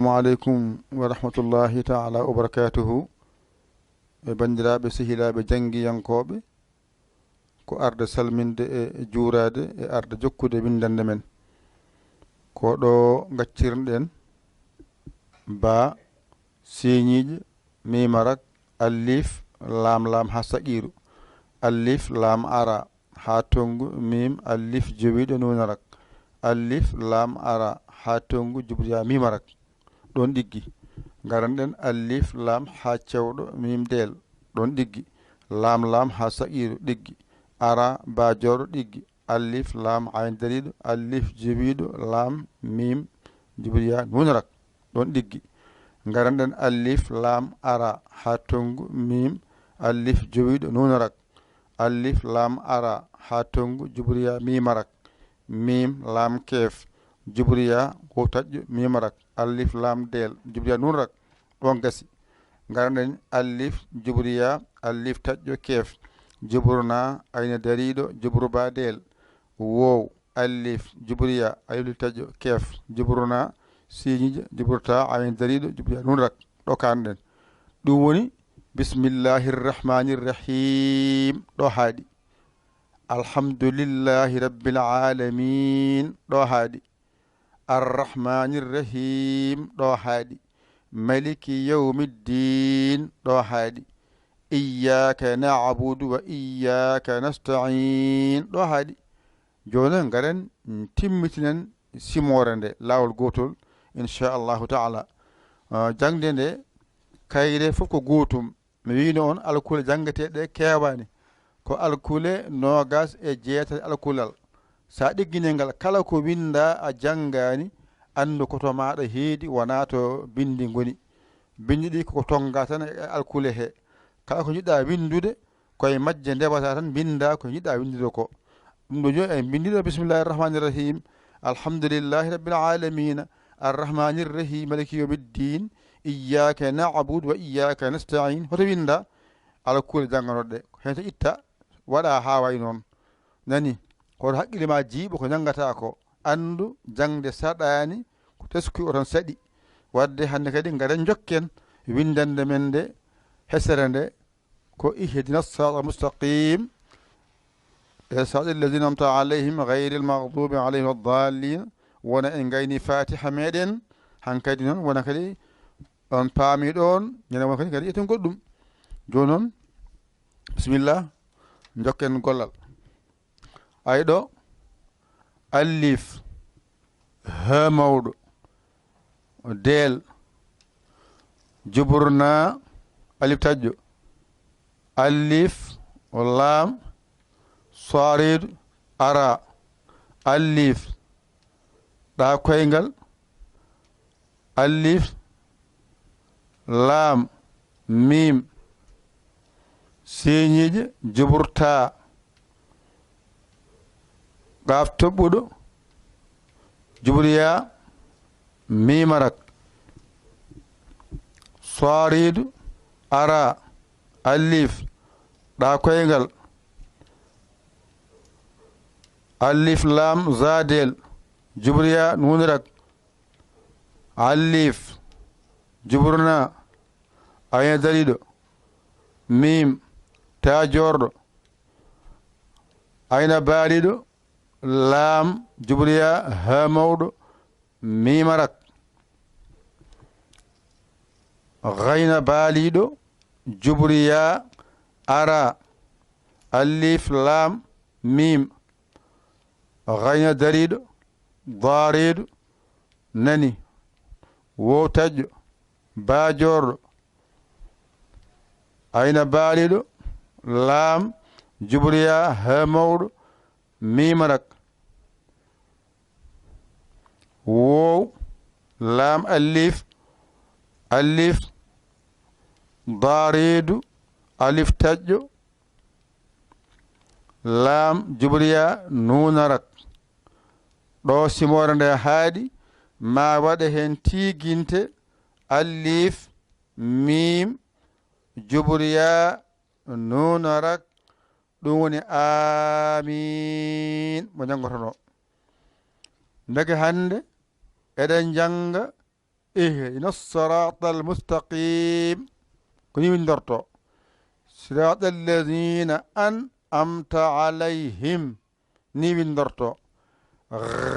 Assalamualaikum wa rahmatullahi ta'ala wa barakatuhu. E bandiraɓe sehilaɓe janggiyankoɓe ko arde salminde e juurade e arde jokkude windande men ko ɗo gaccirɗen ba siñiƴe mimarak alif lam ha saqiru alif lam ara ha tongu mim alif jowiɗo nunarak alif lam ara ha tongu jubriya mimarak ɗon ɗiggi garanɗen alif lam ha cewɗo mim del ɗon ɗiggi lam ha saqiru ɗiggi ara bajorɗo ɗiggi alif lam ayn dariɗo alif jowiɗo lam mim jibriya nunarak ɗon ɗiggi garanɗen alif lam ara ha tongu mim alif jowiɗo nunarak alif lam ara ha tongu jibriya mimarak mim lam kef jibriya ko taƴƴo mimarak alif lam del jibriya nunarak ɗon gasi garanɗen alif jibriya alif taƴƴo kef jibruna ayna dariɗo jibruba del wow alif jibriya alif taƴƴo kef jibruna siñiƴe jibruta ayna dariɗo jibriya nunarak ɗo kanɗen ɗum woni bismillahirrahmanirrahim ɗo haaɗi alhamdulillahi rabbil alamin ɗo haaɗi arrahmanirrahim ɗo haaɗi maliki yawmiddin ɗo haaɗi iyyaka na'budu wa iyyaka nasta'in ɗo haaɗi joni garen timmitinen simore nde lawol gotol inchallahu taala jangde nde kayre fof ko gotum mi wino on alkule jangeteɗe kewani ko alkule nogas e jeetati alkulal sa ɗigguine ngal kala ko winda a janggani andu koto maɗa heedi wona to bindi goni bindi ɗi koko tonga tan e alkule he kala ko jiɗɗa windude koye majje ndewata tan binda ko jiɗɗa windude ko ɗum ɗo joni en bindiɗo bisimillahi irrahmanirrahim alhamdulillahi rabbil alamina arrahmanirrahim maliki yawmiddin iyyaka na'budu wa iyyaka nasta'in hoto winda alkule jangganoɗe hen to itta waɗa ha way noon nani koto haqqille ma jiiɓo ko janggata ko andu jangde saɗani ko teskuy o tan saɗi wadde hande kadi garen jokken windande men nde hesere nde ko ihdina sirata mustaqim e sirati alladina amta alayhim gayri almaghdubi alayhim waddallin wona en gayni fatiha meɗen hankadi noon wona kadi on paami ɗon ñande wona kadi ƴetten goɗɗum joni noon bisimillah jokken gollal ay ɗo alif ha mawɗo del juburna alif taƴƴo alif lam saridu ara alif ɗa koyngal alif lam mim siñiƴe juburta gaf toɓɓuɗo jubriya mimarak saridu ara alif ɗa koyngal alif lam zadel jubriya nunarak alif juburna ayna dariɗo mim ta jorɗo ayna baaliɗo lam jubriya ha mawɗo mimarak gayna baaliɗo jubriya ara alif lam mim gayna dariɗo dariɗo nani wow taƴƴo bajorɗo ayna baaliɗo lam jubriya ha mawɗo mimarak wow lam alif alif daridu alif taƴƴo lam jubriya nunarak ɗo simore nde haaɗi ma waɗa hen tiginte alif mim jubriya nunarak ɗum woni amin mo janngotono ndege hannde eɗen jannga اهدنا الصراط المستقيم كوني من درتو صراط الذين أنعمت عليهم ني من درتو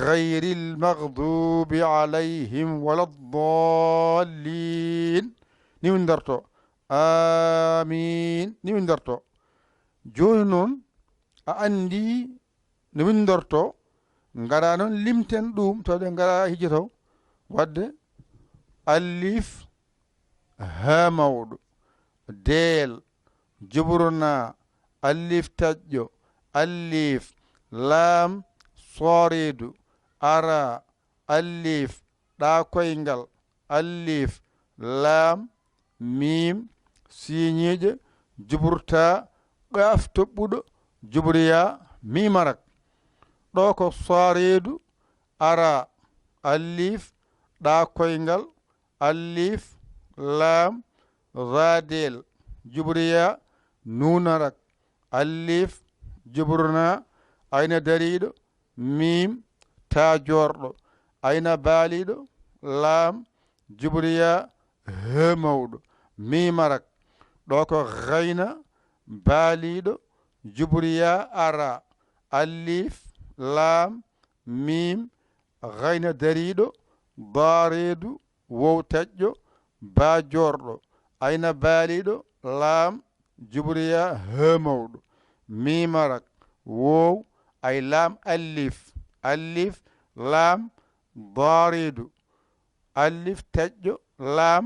غير المغضوب عليهم ولا الضالين ني من درتو آمين ني من درتو joni noon a andi no windorto ngara noon limten ɗum tawde ngara hijjotaw wadde alif ha mawɗo deel juburna alif taƴƴo alif laam sooreedu ara alif ɗa koyngal alif laam mim siñiiƴe juburta ƙaaf toɓɓuɗo jubriya mimarak ɗo ko sooreedu ara alif ɗa koyngal alif laam radel jubriya nunarak alif juburna ayna dariɗo mim ta jorɗo ayna baaliɗo laam jubriya he mawɗo mimarak ɗo ko gayna baaliɗo jubriya ara alif laam mim gayna dariɗo daareedu wow taƴƴo baa jorɗo ayna baaliɗo laam jubriya he mawɗo mimarak wow ay laam alif alif laam daareedu alif taƴƴo laam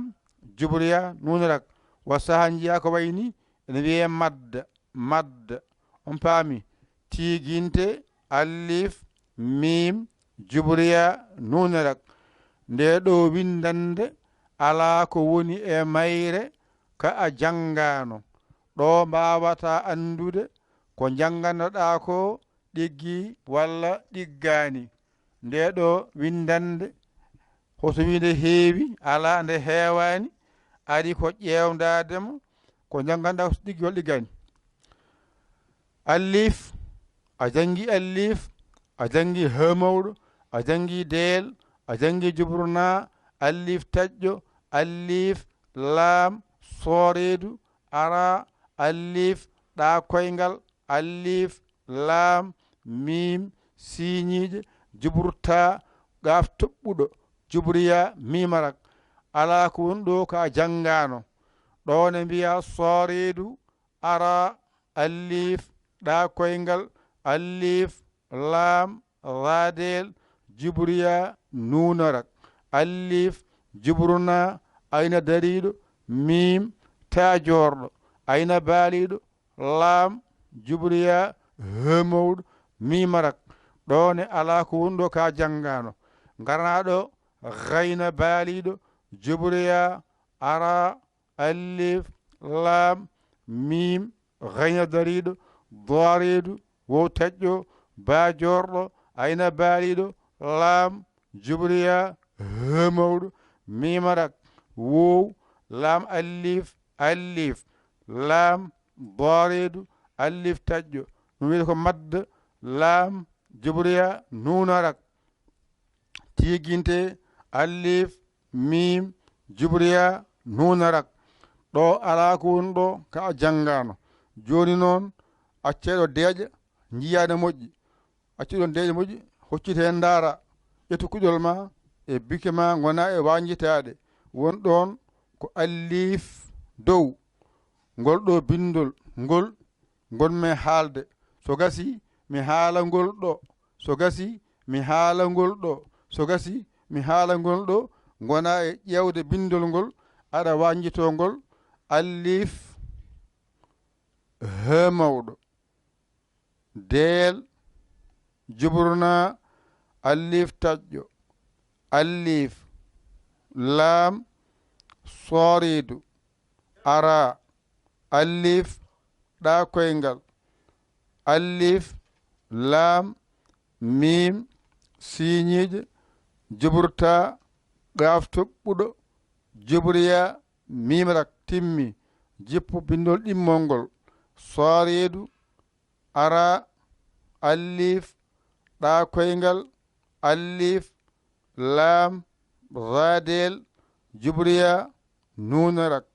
jubriya nunarak wa saha jiya ko wayni ene wiye madda madda on paami tiiginte alif mim jubriya nunarak nde ɗo windande alaa ko woni e mayre ka a janngano ɗo mbawata andude ko jannganoɗa ko ɗiggi walla ɗiggani nde ɗo windande hoto winde heewi ala nde heewani ari ko ƴewdademo ko janganɗa ko ɗiggi walla ɗiggani alif a jangi alif a jangi he mawɗo a jangi deel a jangi juburna alif taƴƴo alif laam sooreedu ara alif ɗa koyngal alif laam mim siñiiƴe juburta gaaf toɓɓuɗo jubriya mimarak ala ko woni ɗo ka janngano ɗo ne mbiya sooreedu ara alif ɗa koyngal alif laam radel jubriya nunarak alif juburna ayna dariɗo mim ta jorɗo ayna baaliɗo laam jubriya he mawɗo mimarak ɗo ne ala ko woni ɗo ka janngano garnaɗo gayna baaliɗo jubriya ara alif laam mim gayna dariɗo daareedu wow taƴƴo baa jorɗo ayna baaliɗo laam jubriya he mawɗo mimarak wow laam alif alif laam daareedu alif taƴƴo ɗum wiide ko madda laam jubriya nunarak tiginte alif mim jubriya nunarak ɗo ala ko woni ɗo ka a janngano joni noon acceɗo deeƴa jiyade moƴƴi accuɗon deeƴa moƴƴi hoccite hen daara ƴettu kuƴol ma e bike ma gona e wanjitade won ɗon ko alif dow ngol ɗo bindol ngol gonmi haalde so gasi mi haala ngol ɗo so gasi mi haala ngol ɗo so gasi mi haala ngol ɗo gona e ƴewde bindol ngol aɗa wanjito ngol alif he mawɗo deel juburna alif taƴƴo alif laam sooreedu ara alif ɗa koyngal alif laam mim siñiiƴe juburta gaaf toɓɓuɗo jubriya mimarak timmi jippu bindol ɗimmol ngol sooreedu ara alif ɗa koyngal alif laam radel jubriya nunarak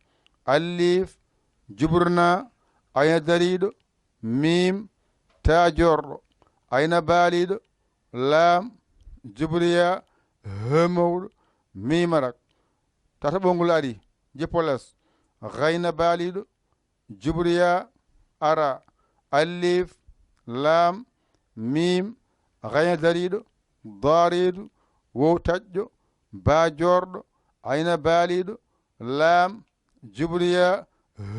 allif juburna ayna dariɗo mim ta jorɗo ayna baaliɗo laam jubriya hemowɗo mimarak tata ɓongol ari jippoles gayna baaliɗo jubriya ara allif laam mim gayna dariɗo daariɗo wow taƴƴo ba jorɗo ayna baaliɗo laam jubriya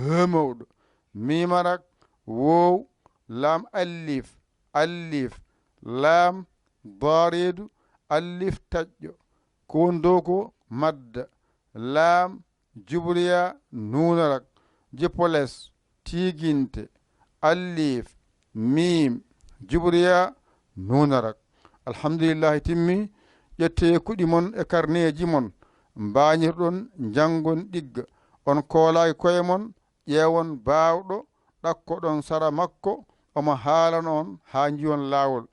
hemowɗo mimarak wow laam allif allif laam daariɗo allif taƴƴo ko woni dow ko madda laam jubriya nunarak jippoles tiginte allif mim jubriya nunarak alhamdulillahi timmi ƴette kuɗi mon e karneji mon mbañirɗon jangon ɗigga on koolaki koye mon ƴeewon baawɗo ɗakkoɗon sara makko omo haalana on ha jiwon laawol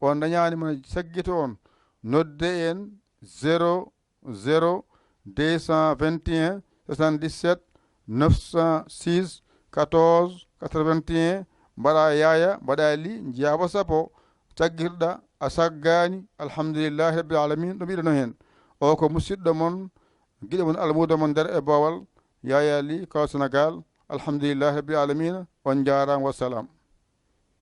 on dañani mo saggito on nodde en 00 221 77 906 14 81 mbaɗa yaya mbaɗa li jiyaba sappo caggirɗa a saggani alhamdulillahi rabbil alamin ɗum yiɗano hen o ko musidɗo mon guiɗo mon almudo mon nder e bowal yaya li kaw sénégal alhamdulillahi rabbil alamina on jarama wassalam